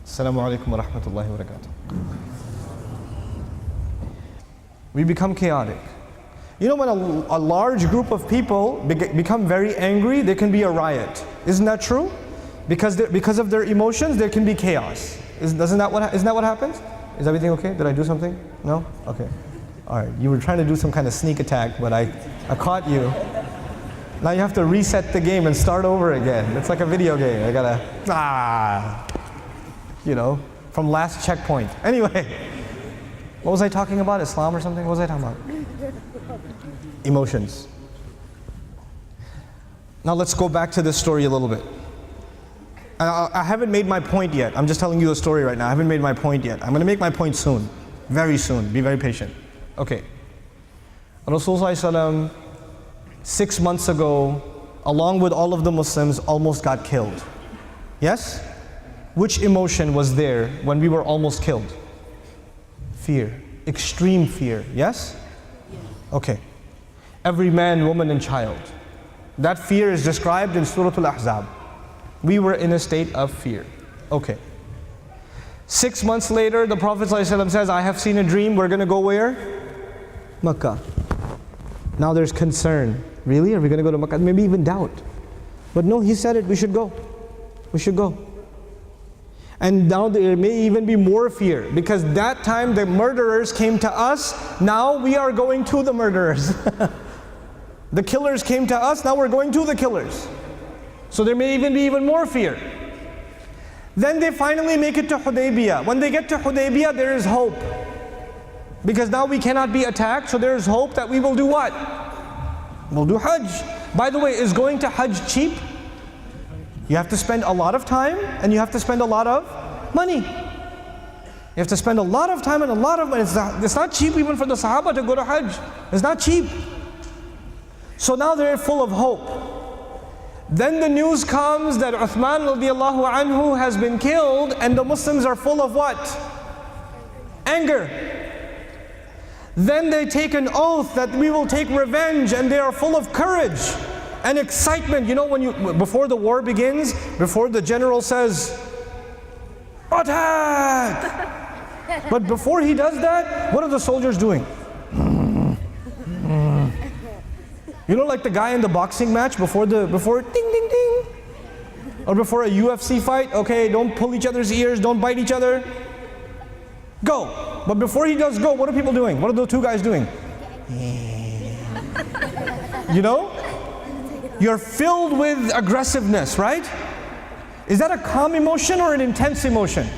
Assalamu alaikum wa rahmatullahi wa barakatuh. We become chaotic. You know, when a large group of people become very angry, there can be a riot. Isn't that true? Because of their emotions, there can be chaos. Isn't that what happens? Is everything okay? Did I do something? No? Okay. All right. You were trying to do some kind of sneak attack, but I caught you. Now you have to reset the game and start over again. It's like a video game. I gotta, you know, from last checkpoint. Anyway, what was I talking about? Islam or something? What was I talking about? Emotions. Now let's go back to this story a little bit. I haven't made my point yet. I'm just telling you a story right now. I haven't made my point yet. I'm going to make my point soon. Very soon. Be very patient. Okay. Rasulullah 6 months ago, along with all of the Muslims, almost got killed. Yes? Which emotion was there when we were almost killed? Fear. Extreme fear. Yes? Okay. Every man, woman, and child. That fear is described in Surah Al-Ahzab. We were in a state of fear. Okay. 6 months later, the Prophet ﷺ says, I have seen a dream. We're going to go where? Makkah. Now there's concern. Really? Are we going to go to Makkah? Maybe even doubt. But no, he said it. We should go. We should go. And now there may even be more fear, because that time the murderers came to us. Now we are going to the murderers. The killers came to us. Now we're going to the killers. So there may even be even more fear. Then they finally make it to Hudaybiyah. When they get to Hudaybiyah, there is hope. Because now we cannot be attacked, so there is hope that we will do what? We'll do Hajj. By the way, is going to Hajj cheap? You have to spend a lot of time, and you have to spend a lot of money. You have to spend a lot of time and a lot of money. It's not cheap even for the Sahaba to go to Hajj. It's not cheap. So now they're full of hope. Then the news comes that Uthman radiallahu anhu has been killed, and the Muslims are full of what? Anger. Then they take an oath that we will take revenge, and they are full of courage and excitement. You know, before the war begins, before the general says, attack! But before he does that, what are the soldiers doing? You know, like the guy in the boxing match before ding ding ding, or before a UFC fight. Okay, don't pull each other's ears, don't bite each other. Go. But before he does go, what are people doing? What are those two guys doing? You know? You're filled with aggressiveness, right? Is that a calm emotion or an intense emotion?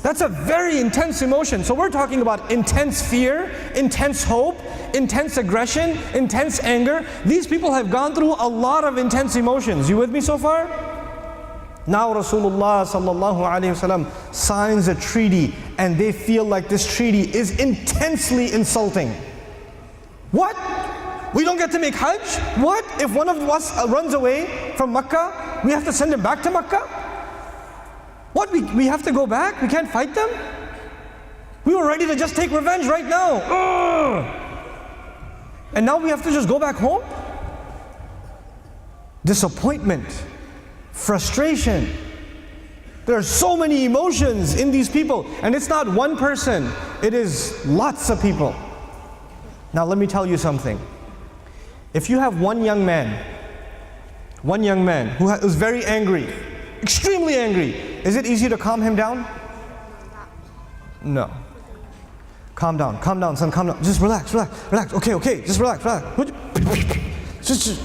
That's a very intense emotion. So we're talking about intense fear, intense hope, intense aggression, intense anger. These people have gone through a lot of intense emotions. You with me so far? Now Rasulullah sallallahu alaihi wasallam signs a treaty, and they feel like this treaty is intensely insulting. What? We don't get to make Hajj? What? If one of us runs away from Makkah, we have to send him back to Makkah? What? We have to go back? We can't fight them? We were ready to just take revenge right now. Ugh. And now we have to just go back home? Disappointment, frustration. There are so many emotions in these people, and it's not one person, it is lots of people. Now let me tell you something. If you have one young man who is very angry, extremely angry, is it easy to calm him down? No. Calm down, son, calm down. Just relax. Okay, just relax. Just,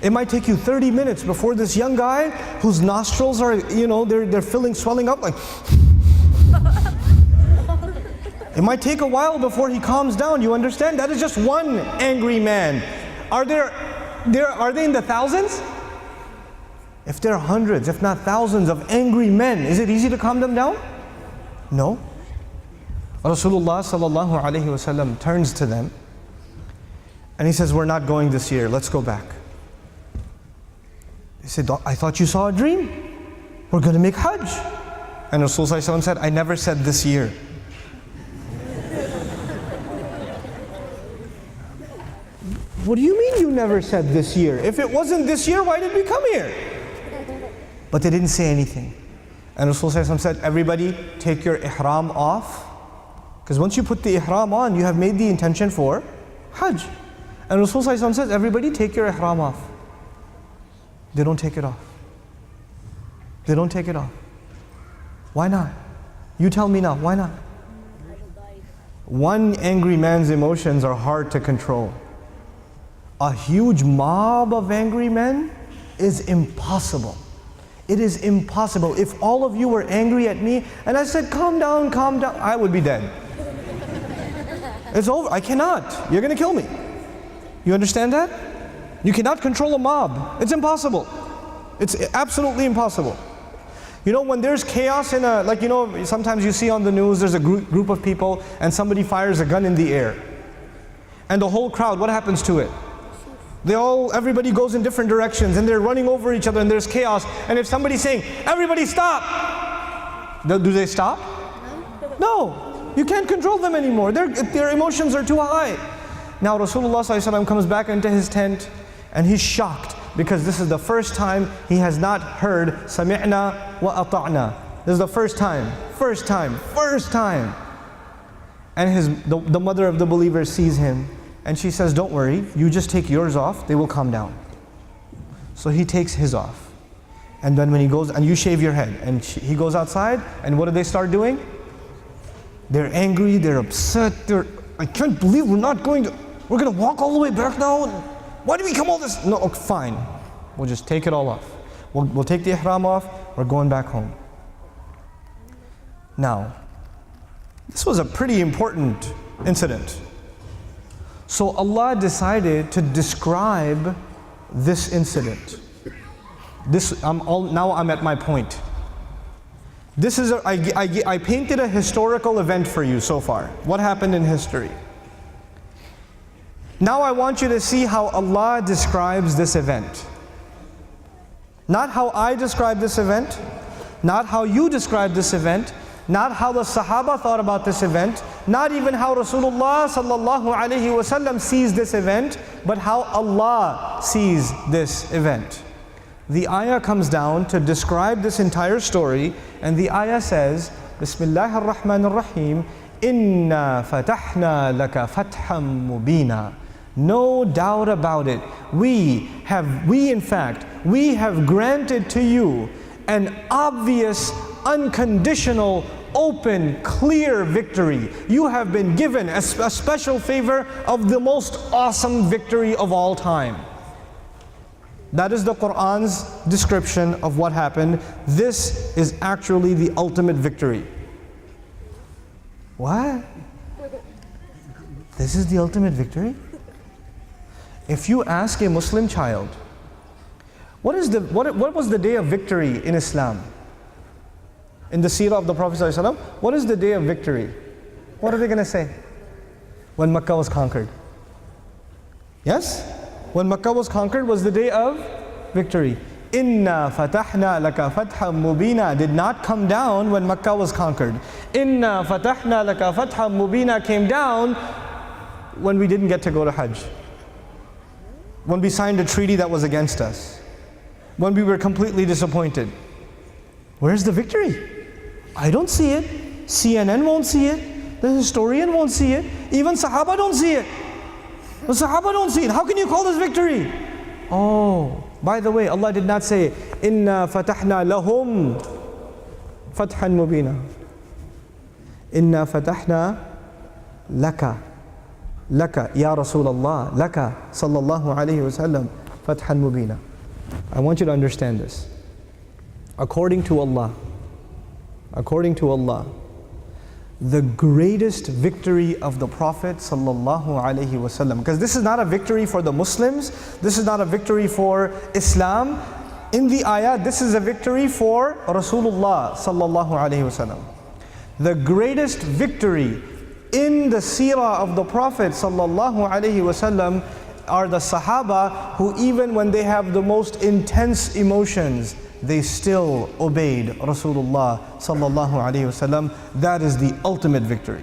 it might take you 30 minutes before this young guy whose nostrils are, you know, they're swelling up like. It might take a while before he calms down, you understand? That is just one angry man. Are they in the thousands? If there are hundreds, if not thousands of angry men, is it easy to calm them down? No. Rasulullah sallallahu alaihi wasallam turns to them and he says, we're not going this year, let's go back. He said, I thought you saw a dream. We're going to make Hajj. And Rasulullah sallallahu alaihi wasallam said, I never said this year. What do you mean you never said this year? If it wasn't this year, why did we come here? But they didn't say anything. And Rasulullah said, everybody take your ihram off. Because once you put the ihram on, you have made the intention for Hajj. And Rasulullah says, everybody take your ihram off. They don't take it off. They don't take it off. Why not? You tell me now, why not? One angry man's emotions are hard to control. A huge mob of angry men is impossible. It is impossible. If all of you were angry at me and I said, calm down, I would be dead. It's over. I cannot. You're going to kill me. You understand that? You cannot control a mob. It's impossible. It's absolutely impossible. You know, when there's chaos in a, like, you know, sometimes you see on the news there's a group of people and somebody fires a gun in the air. And the whole crowd, what happens to it? Everybody goes in different directions and they're running over each other and there's chaos. And if somebody's saying, everybody stop, do they stop? No, you can't control them anymore. Their emotions are too high. Now Rasulullah ﷺ comes back into his tent and he's shocked because this is the first time he has not heard Sami'na wa ata'na. This is the first time. And the mother of the believer sees him and she says, don't worry, you just take yours off, they will calm down. So he takes his off. And then when he goes, and you shave your head, and he goes outside, and what do they start doing? They're angry, they're upset, I can't believe we're going to walk all the way back now? Why do we come all this? No, okay, fine. We'll just take it all off. We'll take the ihram off, we're going back home. Now, this was a pretty important incident. So Allah decided to describe this incident. Now I'm at my point. This is I painted a historical event for you so far. What happened in history? Now I want you to see how Allah describes this event. Not how I describe this event, not how you describe this event, not how the Sahaba thought about this event, not even how Rasulullah sallallahu alaihi wasallam sees this event, but how Allah sees this event. The ayah comes down to describe this entire story, and the ayah says, Bismillahir Rahmanir Rahim, Inna fatahna laka fatham mubina. No doubt about it, we have granted to you an obvious, unconditional, open, clear victory. You have been given a special favor of the most awesome victory of all time. That is the Qur'an's description of what happened. This is actually the ultimate victory. What? This is the ultimate victory? If you ask a Muslim child, what was the day of victory in Islam? In the seerah of the Prophet ﷺ, what is the day of victory? What are they going to say? When Makkah was conquered. Yes? When Makkah was conquered was the day of victory. Inna fatahna laka fatham mubina did not come down when Makkah was conquered. Inna fatahna laka fatham mubina came down when we didn't get to go to Hajj. When we signed a treaty that was against us. When we were completely disappointed. Where's the victory? I don't see it. CNN won't see it. The historian won't see it. Even Sahaba don't see it. The Sahaba don't see it. How can you call this victory? Oh, by the way, Allah did not say, Inna fatahna lahum fathan mubina. Inna fatahna laka. Laka, Ya Rasulullah. Laka, sallallahu alayhi wa sallam, fathan mubina. I want you to understand this. According to Allah, the greatest victory of the Prophet sallallahu alaihi wasallam, because this is not a victory for the Muslims, this is not a victory for Islam. In the ayah, this is a victory for Rasulullah sallallahu alaihi wasallam. The greatest victory in the seerah of the Prophet sallallahu alaihi wasallam are the Sahaba, who even when they have the most intense emotions, they still obeyed Rasulullah sallallahu alaihi wasallam. That is the ultimate victory.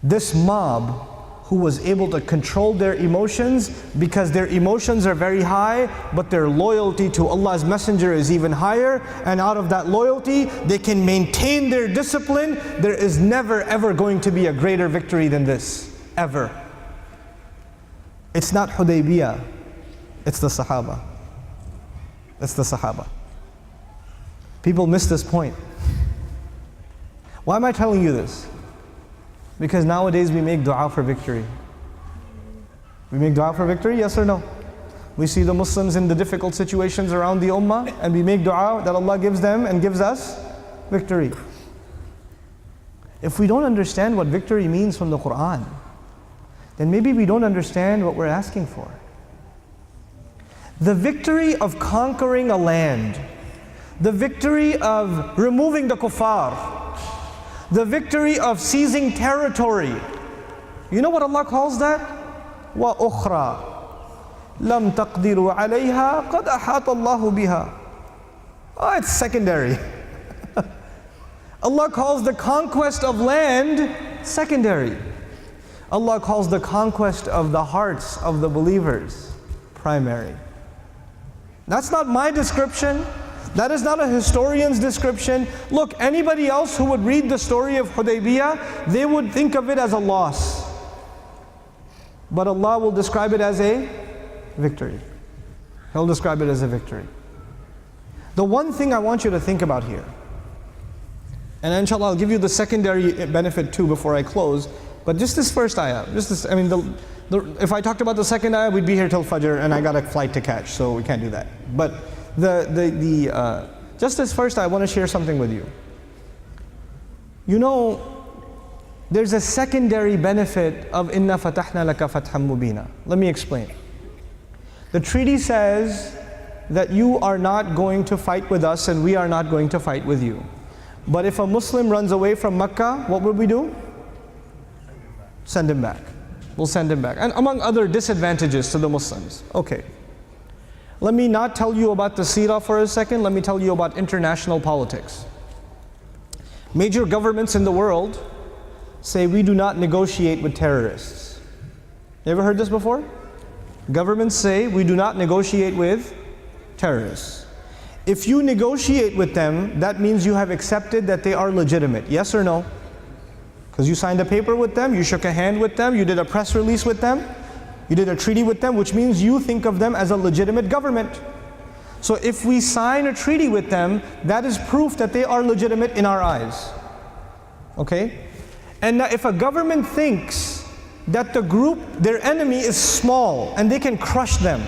This mob who was able to control their emotions, because their emotions are very high, but their loyalty to Allah's Messenger is even higher, and out of that loyalty, they can maintain their discipline. There is never ever going to be a greater victory than this, ever. It's not Hudaybiyah, it's the Sahaba. It's the Sahaba. People miss this point. Why am I telling you this? Because nowadays we make dua for victory. We make dua for victory, yes or no? We see the Muslims in the difficult situations around the ummah, and we make dua that Allah gives them and gives us victory. If we don't understand what victory means from the Quran, then maybe we don't understand what we're asking for. The victory of conquering a land, the victory of removing the kuffar, the victory of seizing territory. You know what Allah calls that? وَأُخْرَى لَمْ تَقْدِرُوا عَلَيْهَا قَدْ أَحَاطَ اللَّهُ بِهَا. Oh, it's secondary. Allah calls the conquest of land secondary. Allah calls the conquest of the hearts of the believers primary. That's not my description. That is not a historian's description. Look, anybody else who would read the story of Hudaybiyah, they would think of it as a loss. But Allah will describe it as a victory. He'll describe it as a victory. The one thing I want you to think about here, and inshallah I'll give you the secondary benefit too before I close, but just this first ayah, if I talked about the second ayah, we'd be here till Fajr, and I got a flight to catch, so we can't do that. But just this first, I want to share something with you. You know, there's a secondary benefit of Inna Fatahna Laka Fatham Mubina. Let me explain. The treaty says that you are not going to fight with us and we are not going to fight with you. But if a Muslim runs away from Mecca, what will we do? Send him back. We'll send him back. And among other disadvantages to the Muslims. Okay. Let me not tell you about the seerah for a second. Let me tell you about international politics. Major governments in the world say we do not negotiate with terrorists. You ever heard this before? Governments say we do not negotiate with terrorists. If you negotiate with them, that means you have accepted that they are legitimate. Yes or no? Because you signed a paper with them, you shook a hand with them, you did a press release with them, you did a treaty with them, which means you think of them as a legitimate government. So if we sign a treaty with them, that is proof that they are legitimate in our eyes. Okay? And now if a government thinks that the group, their enemy is small and they can crush them,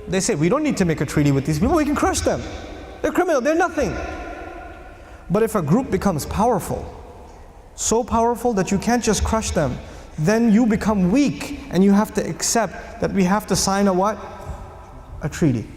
they say, we don't need to make a treaty with these people, we can crush them. They're criminal, they're nothing. But if a group becomes powerful, so powerful that you can't just crush them, then you become weak and you have to accept that we have to sign a what? A treaty.